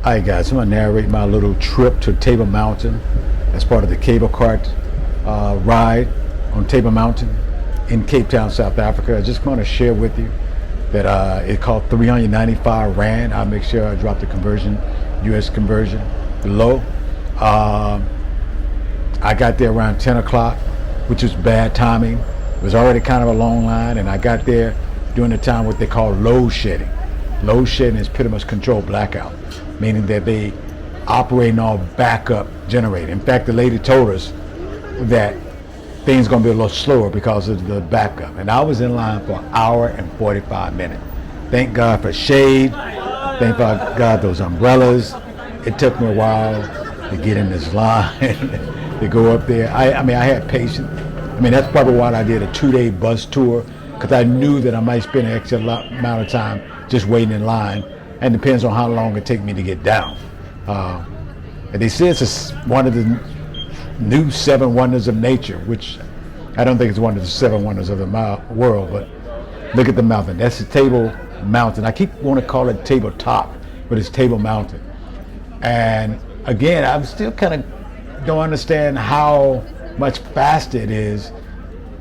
Hi guys, I'm going to narrate my little trip to Table Mountain as part of the cable cart ride on Table Mountain in Cape Town, South Africa. I just want to share with you that it called 395 Rand. I'll make sure I drop the conversion, US conversion below. I got there around 10 o'clock, which was bad timing. It was already kind of a long line, and I got there during the time what they call load shedding. Load shedding is pretty much controlled blackout, meaning that they operating on backup generator. In fact, the lady told us that things going to be a little slower because of the backup. And I was in line for an hour and 45 minutes. Thank God for shade. Thank God those umbrellas. It took me a while to get in this line, to go up there. I mean, I had patience. I mean, that's probably why I did a 2-day bus tour, because I knew that I might spend an extra amount of time just waiting in line, and depends on how long it takes me to get down. And they say it's one of the new 7 wonders of nature, which I don't think it's one of the 7 wonders of the world, but look at the mountain. That's the Table Mountain. I keep wanting to call it Tabletop, but it's Table Mountain. And again, I'm still kind of don't understand how much faster it is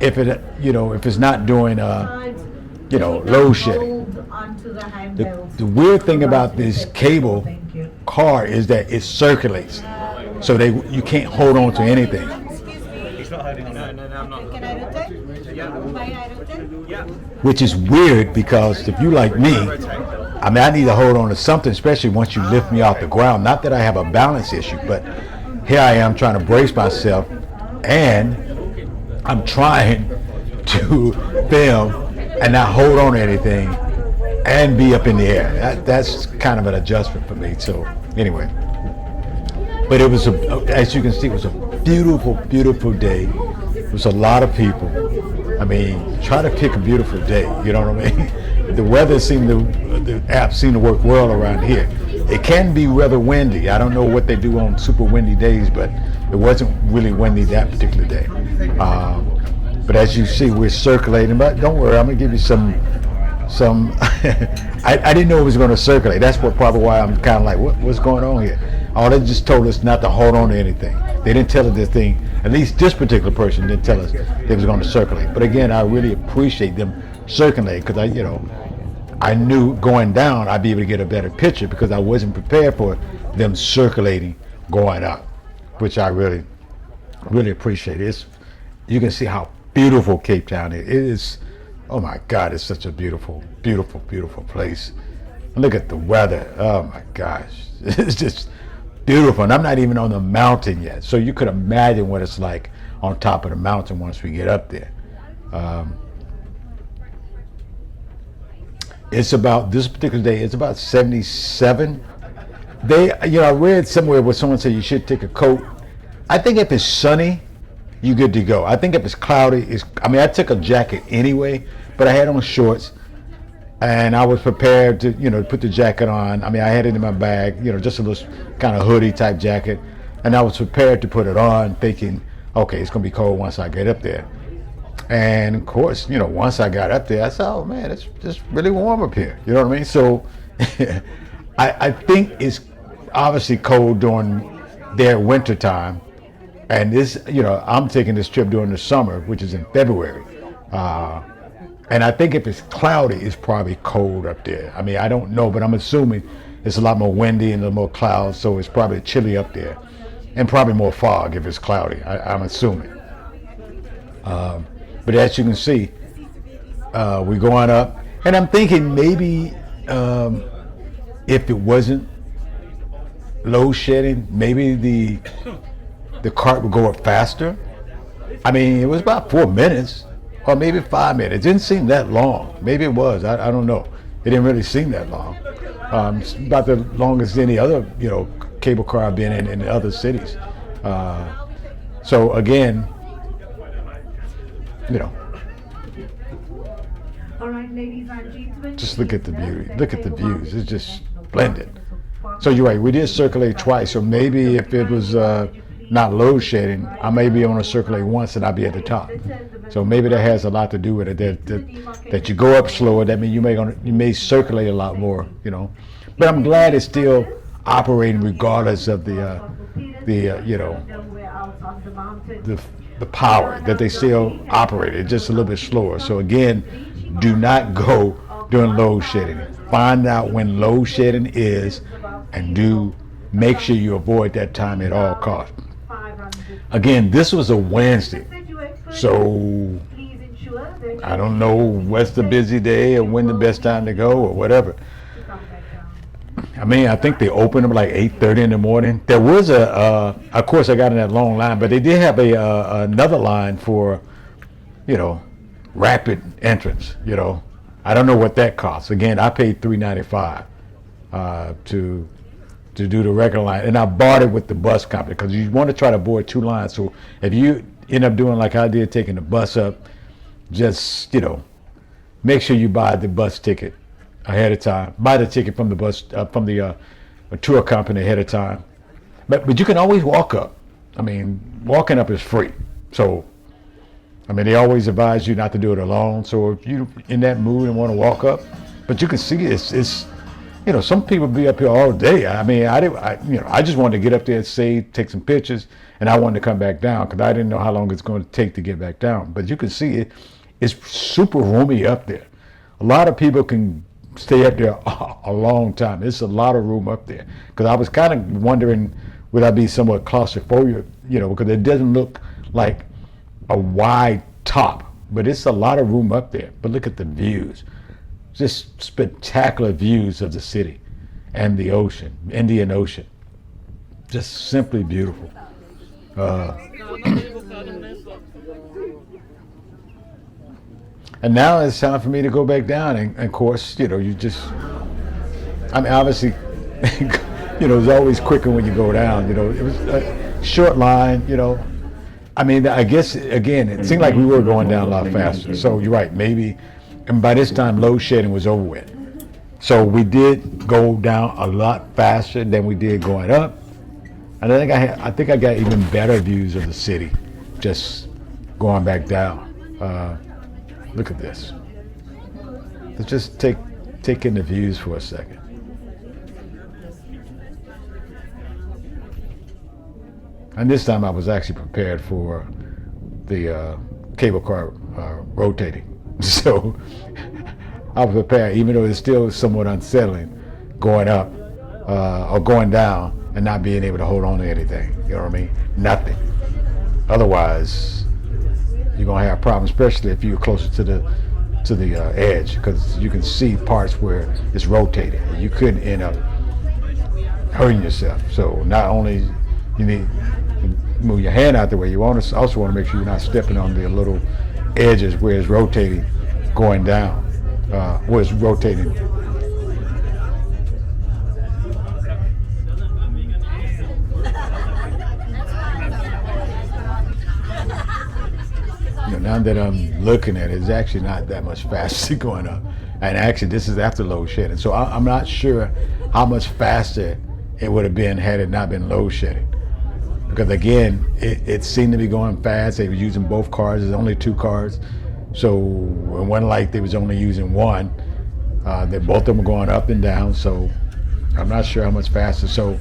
if it's not doing load shedding. The weird thing about this cable car is that it circulates, so you can't hold on to anything. Which is weird, because if you like me, I mean, I need to hold on to something, especially once you lift me off the ground. Not that I have a balance issue, but here I am trying to brace myself, and I'm trying to film and not hold on to anything and be up in the air. That's kind of an adjustment for me. So anyway, but it was, as you can see, it was a beautiful, beautiful day. It was a lot of people. I mean, try to pick a beautiful day, you know what I mean? The weather the app seemed to work well around here. It can be rather windy. I don't know what they do on super windy days, but it wasn't really windy that particular day. But as you see, we're circulating. But don't worry, I'm gonna give you some. I didn't know it was going to circulate. That's probably why I'm kind of like, what's going on here? Oh, they just told us not to hold on to anything. They didn't tell us this thing. At least this particular person didn't tell us they was going to circulate. But again, I really appreciate them circulating, because I knew going down I'd be able to get a better picture, because I wasn't prepared for them circulating going up, which I really, really appreciate. You can see how beautiful Cape Town is. It is. Oh my God, it's such a beautiful, beautiful, beautiful place. Look at the weather. Oh my gosh, it's just beautiful. And I'm not even on the mountain yet. So you could imagine what it's like on top of the mountain once we get up there. It's about, this particular day, it's about 77. I read somewhere where someone said you should take a coat. I think if it's sunny, you're good to go. I think if it's cloudy, I took a jacket anyway, but I had on shorts, and I was prepared to, put the jacket on. I mean, I had it in my bag, just a little kind of hoodie type jacket, and I was prepared to put it on, thinking, okay, it's gonna be cold once I get up there. And of course, once I got up there, I said, oh man, it's just really warm up here. You know what I mean? So I think it's obviously cold during their winter time. And this, I'm taking this trip during the summer, which is in February. And I think if it's cloudy, it's probably cold up there. I mean, I don't know, but I'm assuming it's a lot more windy and a little more clouds, so it's probably chilly up there. And probably more fog if it's cloudy, I'm assuming. But as you can see, we're going up. And I'm thinking maybe if it wasn't load shedding, maybe the cart would go up faster. I mean, it was about 4 minutes, or maybe 5 minutes. It didn't seem that long. Maybe it was. I don't know. It didn't really seem that long. It's about the longest any other cable car I've been in other cities. So again, just look at the beauty. Look at the views. It's just splendid. So you're right. We did circulate twice. So maybe if it was not load shedding, I may be able to circulate once and I'll be at the top. So maybe that has a lot to do with it. That you go up slower. That means you may circulate a lot more. But I'm glad it's still operating regardless of the you know, the the power, that they still operate. It's just a little bit slower. So again, do not go during load shedding. Find out when load shedding is, and do make sure you avoid that time at all costs. Again, this was a Wednesday, so I don't know what's the busy day or when the best time to go or whatever. I mean, I think they opened them like 8:30 in the morning. There was of course, I got in that long line, but they did have another line for, you know, rapid entrance. You know, I don't know what that costs. Again, I paid $3.95 to do the regular line, and I bought it with the bus company because you want to try to avoid two lines. So if you end up doing like I did, taking the bus up, just, you know, make sure you buy the bus ticket ahead of time. Buy the ticket from the bus from the tour company ahead of time. But you can always walk up. I mean, walking up is free. So I mean, they always advise you not to do it alone. So if you're in that mood and want to walk up, but you can see it's you know, some people be up here all day. I mean, I just wanted to get up there and take some pictures, and I wanted to come back down because I didn't know how long it's going to take to get back down. But you can see it's super roomy up there. A lot of people can stay up there a long time. It's a lot of room up there. Because I was kind of wondering, would I be somewhat claustrophobic, you know, because it doesn't look like a wide top, but it's a lot of room up there. But look at the views. Just spectacular views of the city and the ocean, Indian Ocean. Just simply beautiful. And now it's time for me to go back down. And of course, you know, I mean, obviously, you know, it's always quicker when you go down. You know, it was a short line, you know. I mean, I guess, again, it seemed like we were going down a lot faster. So you're right, maybe. And by this time, load shedding was over with. So we did go down a lot faster than we did going up. And I think I got even better views of the city just going back down. Look at this. Let's just take in the views for a second. And this time I was actually prepared for the cable car rotating. So I was prepared, even though it's still somewhat unsettling going up or going down and not being able to hold on to anything. You know what I mean? Nothing. Otherwise, you're gonna have problems, especially if you're closer to the edge, because you can see parts where it's rotating. You could end up hurting yourself. So not only you need to move your hand out the way, you also want to make sure you're not stepping on the little edges where it's rotating, going down, where it's rotating. You know, now that I'm looking at it, it's actually not that much faster going up. And actually, this is after load shedding. So I'm not sure how much faster it would have been had it not been load shedding. Because again, it seemed to be going fast. They were using both cars. There's only two cars. So in one light, they was only using one. They both of them were going up and down. So I'm not sure how much faster. So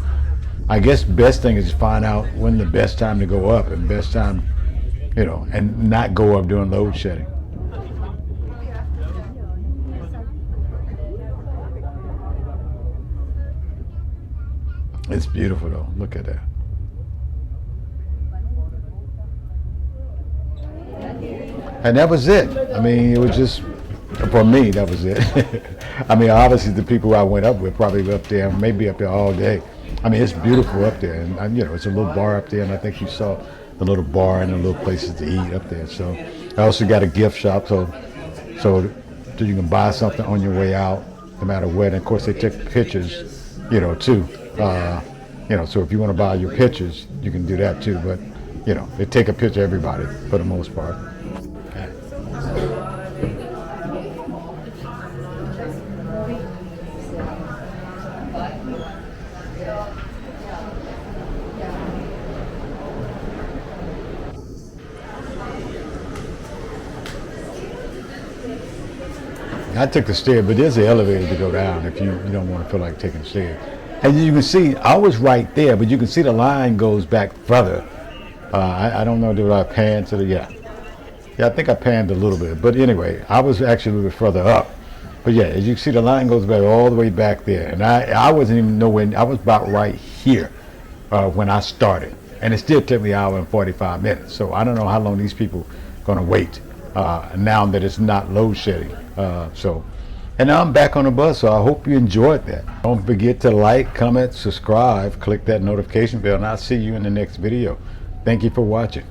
I guess best thing is to find out when the best time to go up and best time, you know, and not go up during load shedding. It's beautiful though. Look at that. And that was it. I mean, it was just, for me, that was it. I mean, obviously the people I went up with probably were up there, maybe up there all day. I mean, it's beautiful up there. And you know, it's a little bar up there, and I think you saw the little bar and the little places to eat up there. So I also got a gift shop, so you can buy something on your way out, no matter what. And of course, they take pictures, you know, too. You know, so if you want to buy your pictures, you can do that too. But, you know, they take a picture of everybody for the most part. I took the stairs, but there's an elevator to go down if you don't want to feel like taking the stairs. And you can see, I was right there, but you can see the line goes back further. I don't know, did I pan to the, yeah. Yeah, I think I panned a little bit. But anyway, I was actually a little bit further up. But yeah, as you can see, the line goes back all the way back there. And I wasn't even nowhere, I was about right here when I started. And it still took me an hour and 45 minutes. So I don't know how long these people are going to wait now that it's not load shedding. And now I'm back on the bus, so I hope you enjoyed that. Don't forget to like, comment, subscribe, click that notification bell, and I'll see you in the next video. Thank you for watching.